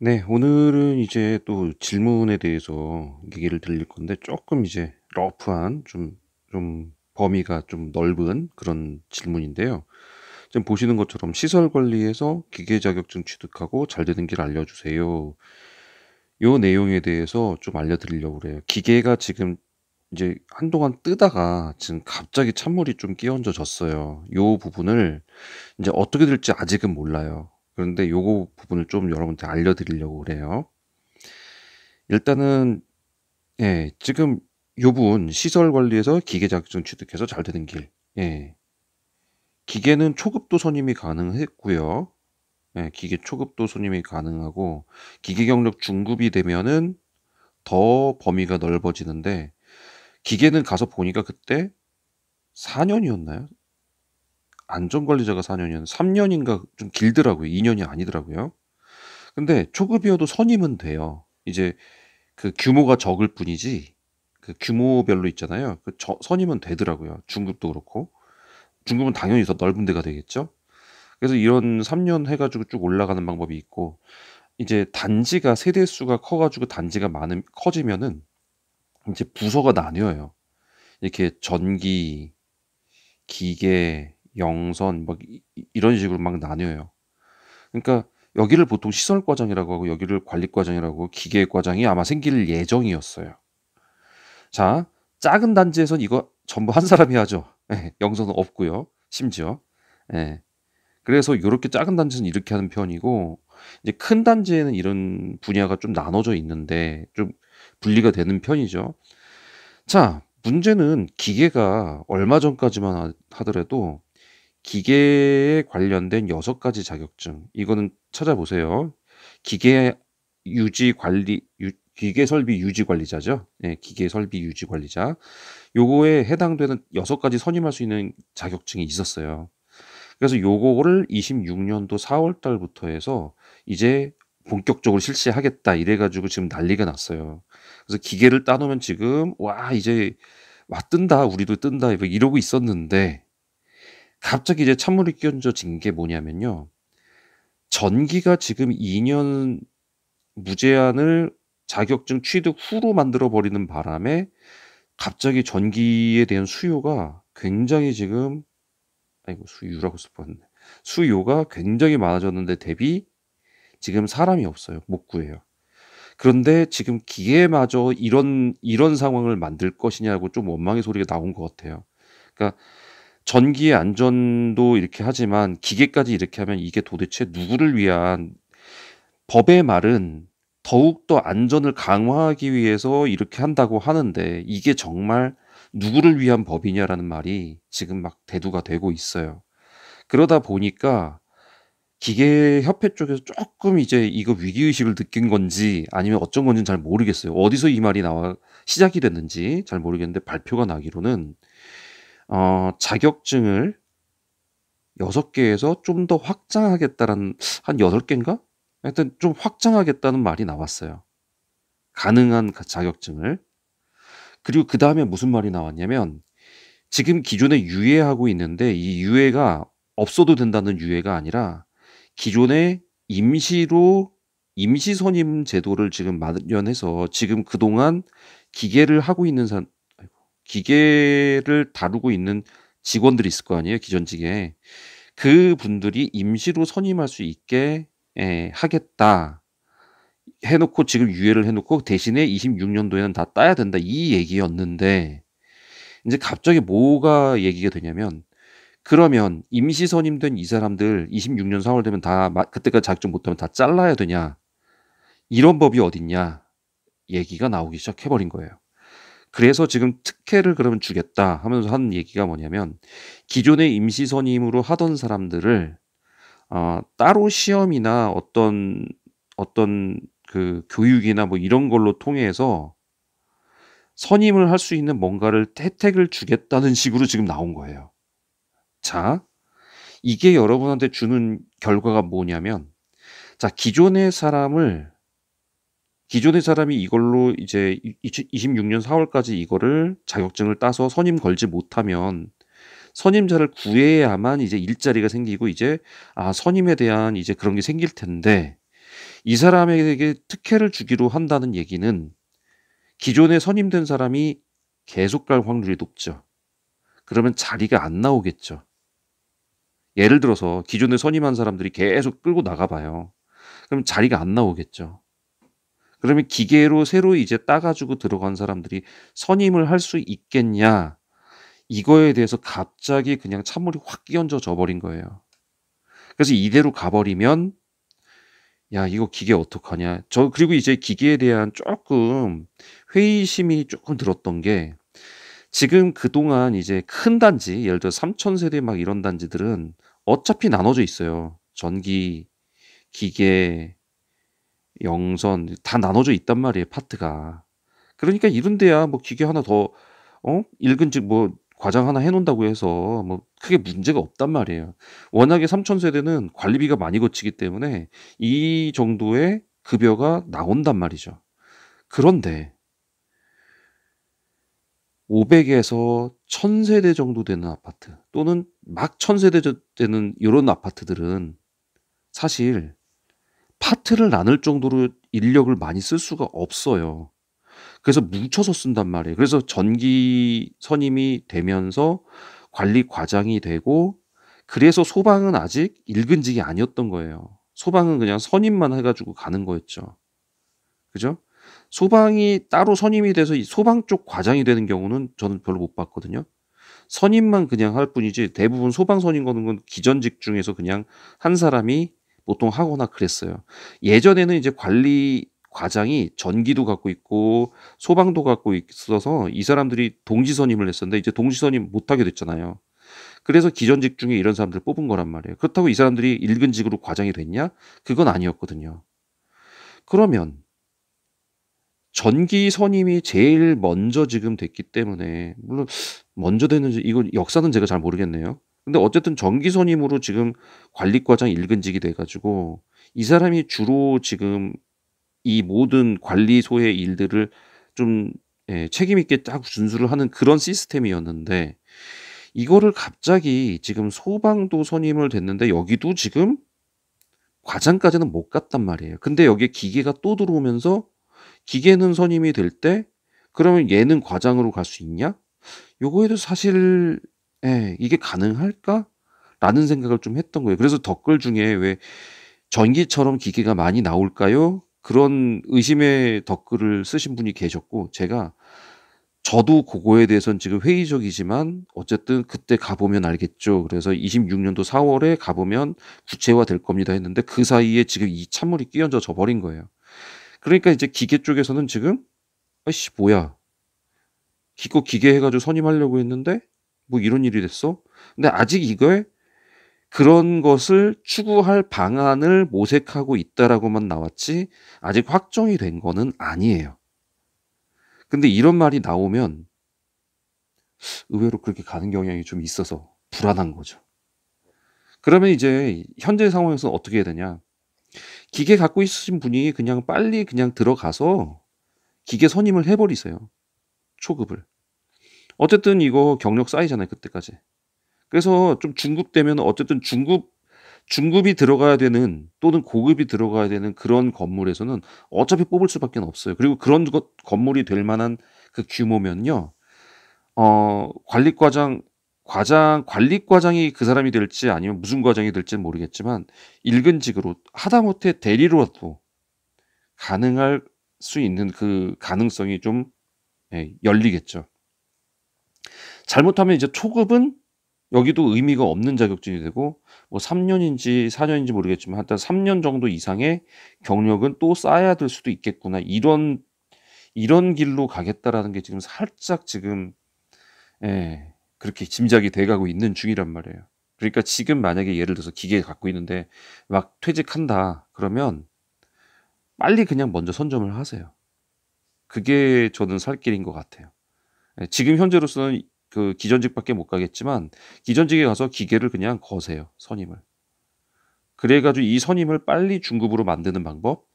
네. 오늘은 이제 또 질문에 대해서 얘기를 드릴 건데 조금 이제 러프한 좀 범위가 좀 넓은 그런 질문인데요. 지금 보시는 것처럼 "시설 관리에서 기계 자격증 취득하고 잘 되는 길 알려주세요." 요 내용에 대해서 좀 알려드리려고 그래요. 기계가 지금 이제 한동안 뜨다가 지금 갑자기 찬물이 좀 끼얹어졌어요. 요 부분을 이제 어떻게 될지 아직은 몰라요. 그런데 요거 부분을 좀 여러분한테 알려드리려고 그래요. 일단은 지금 요 부분 시설 관리에서 기계 자격증 취득해서 잘 되는 길. 예. 기계는 초급도 선임이 가능했고요. 기계 초급도 선임이 가능하고 기계 경력 중급이 되면은 더 범위가 넓어지는데 기계는 가서 보니까 그때 4 년이었나요? 안전관리자가 4 년이었나 3 년인가 좀 길더라고요. 2 년이 아니더라고요. 근데 초급이어도 선임은 돼요. 이제 그 규모가 적을 뿐이지 그 규모별로 있잖아요. 선임은 되더라고요. 중급도 그렇고. 중급은 당연히 더 넓은 데가 되겠죠. 그래서 이런 3년 해 가지고 쭉 올라가는 방법이 있고 이제 단지가 세대 수가 커 가지고 단지가 많은 커지면은 인제 부서가 나뉘어요. 이렇게 전기, 기계, 영선 막 이런 식으로 막 나뉘어요. 그러니까 여기를 보통 시설과장이라고 하고 여기를 관리과장이라고 하고 기계과장이 아마 생길 예정이었어요. 자, 작은 단지에선 이거 전부 한 사람이 하죠. 예. 영선은 없고요. 심지어. 예. 그래서 요렇게 작은 단지는 이렇게 하는 편이고 이제 큰 단지에는 이런 분야가 좀 나눠져 있는데 좀 분리가 되는 편이죠. 자, 문제는 기계가 얼마 전까지만 하더라도 기계에 관련된 6 가지 자격증 이거는 찾아보세요. 기계 유지 관리 기계 설비 유지 관리자죠. 예, 기계 설비 유지 관리자. 요거에 해당되는 6 가지 선임할 수 있는 자격증이 있었어요. 그래서 요거를 26 년도 4월 달부터 해서 이제 본격적으로 실시하겠다 이래 가지고 지금 난리가 났어요. 그래서 기계를 따 놓으면 지금 '와 이제 와 뜬다. 우리도 뜬다.' 막 이러고 있었는데 갑자기 이제 찬물이 끼얹어진 게 뭐냐면요. 전기가 지금 2년 무제한을 자격증 취득 후로 만들어 버리는 바람에 갑자기 전기에 대한 수요가 굉장히 지금 아이고 수유라고 쓸 뻔했네. 수요가 굉장히 많아졌는데 대비 지금 사람이 없어요. 못 구해요. 그런데 지금 기계마저 이런 상황을 만들 것이냐고 좀 원망의 소리가 나온 것 같아요. 그러니까 전기의 안전도 이렇게 하지만 기계까지 이렇게 하면 이게 도대체 누구를 위한 법의 말은 더욱더 안전을 강화하기 위해서 이렇게 한다고 하는데 이게 정말 누구를 위한 법이냐라는 말이 지금 막 대두가 되고 있어요. 그러다 보니까 기계협회 쪽에서 쪼끔 이제 이거 위기의식을 느낀 건지 아니면 어쩐 건지는 잘 모르겠어요. 어디서 이 말이 나와 시작이 됐는지 잘 모르겠는데 발표가 나기로는 자격증을 6 개에서 좀 더 확장하겠다라는 한 8 개인가? 하여튼 좀 확장하겠다는 말이 나왔어요. 가능한 자격증을. 그리고 그다음에 무슨 말이 나왔냐면 지금 기존에 유예하고 있는데 이 유예가 없어도 된다는 유예가 아니라 기존에 임시로 임시 선임 제도를 지금 마련해서 지금 그동안 기계를 하고 있는 아이고 기계를 다루고 있는 직원들이 있을 거 아니에요, 기존직에. 그분들이 임시로 선임할 수 있게 하겠다 해 놓고 지금 유예를 해 놓고 대신에 26 년도에는 다 따야 된다 이 얘기였는데 인제 갑자기 뭐가 얘기가 되냐면 그러면 임시 선임된 이 사람들 26년 4월 되면 다 그때까지 자격증 못 하면 다 잘라야 되냐. 이런 법이 어딨냐. 얘기가 나오기 시작해 버린 거예요. 그래서 지금 특혜를 그러면 주겠다 하면서 하는 얘기가 뭐냐면 기존에 임시 선임으로 하던 사람들을 따로 시험이나 어떤 그 교육이나 뭐 이런 걸로 통해서 선임을 할 수 있는 뭔가를 혜택을 주겠다는 식으로 지금 나온 거예요. 자, 이게 여러분한테 주는 결과가 뭐냐면 자 기존의 사람이 이걸로 이제 이 26년 4 월까지 이거를 자격증을 따서 선임 걸지 못하면 선임자를 구해야만 이제 일자리가 생기고 이제 선임에 대한 이제 그런 게 생길 텐데 이 사람에게 특혜를 주기로 한다는 얘기는 기존에 선임된 사람이 계속 갈 확률이 높죠. 그러면 자리가 안 나오겠죠. 예를 들어서 기존에 선임한 사람들이 계속 끌고 나가 봐요. 그럼 자리가 안 나오겠죠. 그러면 기계로 새로 이제 따 가지고 들어간 사람들이 선임을 할 수 있겠냐? 이거에 대해서 갑자기 그냥 찬물이 확 끼얹어져 버린 거예요. 그래서 이대로 가 버리면 '야 이거 기계 어떡하냐.' 그리고 이제 기계에 대한 쪼끔 회의심이 쪼끔 들었던 게, 지금 그동안 이제 큰 단지, 예를 들어 3000 세대 막 이런 단지들은 어차피 나눠져 있어요. 전기, 기계, 영선 다 나눠져 있단 말이에요, 파트가. 그러니까 이런 데야 뭐 기계 하나 더 일근직 뭐 과장 하나 해 놓는다고 해서 뭐 크게 문제가 없단 말이에요. 워낙에 3000 세대는 관리비가 많이 거치기 때문에 이 정도의 급여가 나온단 말이죠. 그런데 500 에서 1000 세대 정도 되는 아파트, 또는 막 1000 세대 되는 요런 아파트들은 사실 파트를 나눌 정도로 인력을 많이 쓸 수가 없어요. 그래서 뭉쳐서 쓴단 말이에요. 그래서 전기 선임이 되면서 관리 과장이 되고, 그래서 소방은 아직 일근직이 아니었던 거예요. 소방은 그냥 선임만 해 가지고 가는 거였죠. 그죠? 소방이 따로 선임이 돼서 이 소방 쪽 과장이 되는 경우는 저는 별로 못 봤거든요. 선임만 그냥 할 뿐이지, 대부분 소방 선임 거는 건 기전직 중에서 그냥 한 사람이 보통 하거나 그랬어요. 예전에는 이제 관리 과장이 전기도 갖고 있고 소방도 갖고 있어서 이 사람들이 동시 선임을 했었는데, 이제 동시 선임 못 하게 됐잖아요. 그래서 기전직 중에 이런 사람들 뽑은 거란 말이에요. 그렇다고 이 사람들이 일근직으로 과장이 됐냐? 그건 아니었거든요. 그러면 전기 선임이 제일 먼저 지금 됐기 때문에, 물론 먼저 됐는지 이건 역사는 제가 잘 모르겠네요. 근데 어쨌든 전기 선임으로 지금 관리과장 일근직이 돼 가지고 이 사람이 주로 지금 이 모든 관리소의 일들을 좀 책임 있게 딱 준수를 하는 그런 시스템이었는데, 이거를 갑자기 지금 소방도 선임을 됐는데 여기도 지금 과장까지는 못 갔단 말이에요. 근데 여기에 기계가 또 들어오면서 기계는 선임이 될 때 그러면 얘는 과장으로 갈 수 있냐? 요거에 대해서 사실 '이게 가능할까?'라는 생각을 좀 했던 거예요. 그래서 댓글 중에 왜 "전기처럼 기계가 많이 나올까요?" 그런 의심의 댓글을 쓰신 분이 계셨고, 저도 고거에 대해서는 지금 회의적이지만 어쨌든 "그때 가 보면 알겠죠." 그래서 26 년도 4 월에 가 보면 구체화될 겁니다 했는데, 그 사이에 지금 이 찬물이 끼얹어져 버린 거예요. 그러니까 이제 기계 쪽에서는 지금 '아이씨 뭐야. 기껏 기계 해 가지고 선임하려고 했는데 뭐 이런 일이 됐어?' 근데 아직 이거에 그런 것을 추구할 방안을 모색하고 있다라고만 나왔지 아직 확정이 된 거는 아니에요. 근데 이런 말이 나오면 의외로 그렇게 가는 경향이 좀 있어서 불안한 거죠. 그러면 이제 현재 상황에서는 어떻게 해야 되냐? 기계 갖고 있으신 분이 그냥 빨리 그냥 들어가서 기계 선임을 해 버리세요, 초급을. 어쨌든 이거 경력 쌓이잖아요, 그때까지. 그래서 좀 중급되면 어쨌든 중급이 들어가야 되는, 또는 고급이 들어가야 되는 그런 건물에서는 어차피 뽑을 수밖에 없어요. 그리고 그런 건물이 될 만한 그 규모면요. 관리과장이 그 사람이 될지 아니면 무슨 과장이 될지는 모르겠지만 일근직으로 하다못해 대리로라도 가능할 수 있는 그 가능성이 좀 열리겠죠. 잘못하면 이제 초급은 여기도 의미가 없는 자격증이 되고, 뭐 3 년인지 4 년인지 모르겠지만 하여튼 3년 정도 이상의 경력은 또 쌓아야 될 수도 있겠구나. 이런 길로 가겠다라는 게 지금 살짝 지금 그렇게 짐작이 돼 가고 있는 중이란 말이에요. 그러니까 지금 만약에 예를 들어서 기계 갖고 있는데 막 퇴직한다 그러면 빨리 그냥 먼저 선점을 하세요. 그게 저는 살 길인 것 같아요. 지금 현재로서는 그 기전직밖에 못 가겠지만 기전직에 가서 기계를 그냥 거세요, 선임을. 그래 가지고 이 선임을 빨리 중급으로 만드는 방법,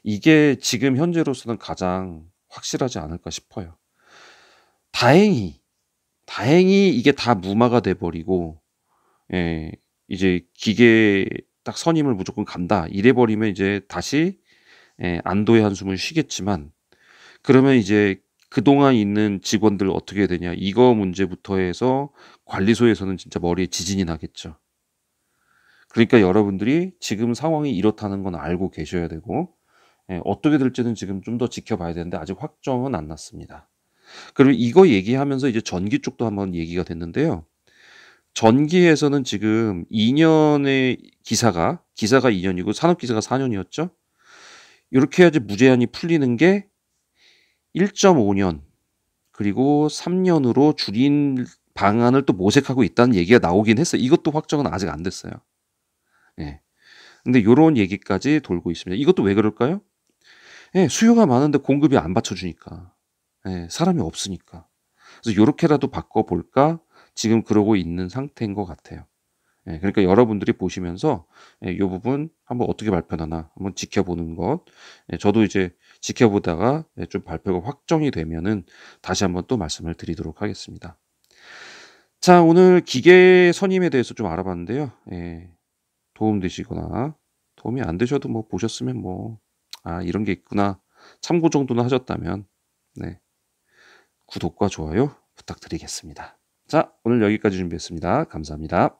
이게 지금 현재로서는 가장 확실하지 않을까 싶어요. 다행히, 다행히 이게 다 무마가 돼 버리고 이제 기계 딱 선임을 무조건 간다 이래 버리면 이제 다시 안도의 한숨을 쉬겠지만, 그러면 이제 그동안 있는 직원들 어떻게 되냐, 이거 문제부터 해서 관리소에서는 진짜 머리에 지진이 나겠죠. 그러니까 여러분들이 지금 상황이 이렇다는 건 알고 계셔야 되고, 어떻게 될지는 지금 좀 더 지켜봐야 되는데 아직 확정은 안 났습니다. 그리고 이거 얘기하면서 이제 전기 쪽도 한번 얘기가 됐는데요. 전기에서는 지금 2년의 기사가 2년이고 산업기사가 4년이었죠. 이렇게 해야지 무제한이 풀리는 게 1.5년 그리고 3년으로 줄인 방안을 또 모색하고 있다는 얘기가 나오긴 했어요. 이것도 확정은 아직 안 됐어요. 예. 근데 요런 얘기까지 돌고 있습니다. 이것도 왜 그럴까요? 예, 수요가 많은데 공급이 안 받쳐주니까. 예, 사람이 없으니까. 그래서 요렇게라도 바꿔볼까? 지금 그러고 있는 상태인 것 같아요. 예, 그러니까 여러분들이 보시면서 요 부분 한번 어떻게 발표하나 한번 지켜보는 것. 저도 이제 지켜보다가 좀 발표가 확정이 되면은 다시 한번 또 말씀을 드리도록 하겠습니다. 자, 오늘 기계 선임에 대해서 좀 알아봤는데요. 도움되시거나 도움이 안 되셔도 뭐 보셨으면 뭐, 아, 이런 게 있구나. 참고 정도는 하셨다면, 네, 구독과 좋아요 부탁드리겠습니다. 자, 오늘 여기까지 준비했습니다. 감사합니다.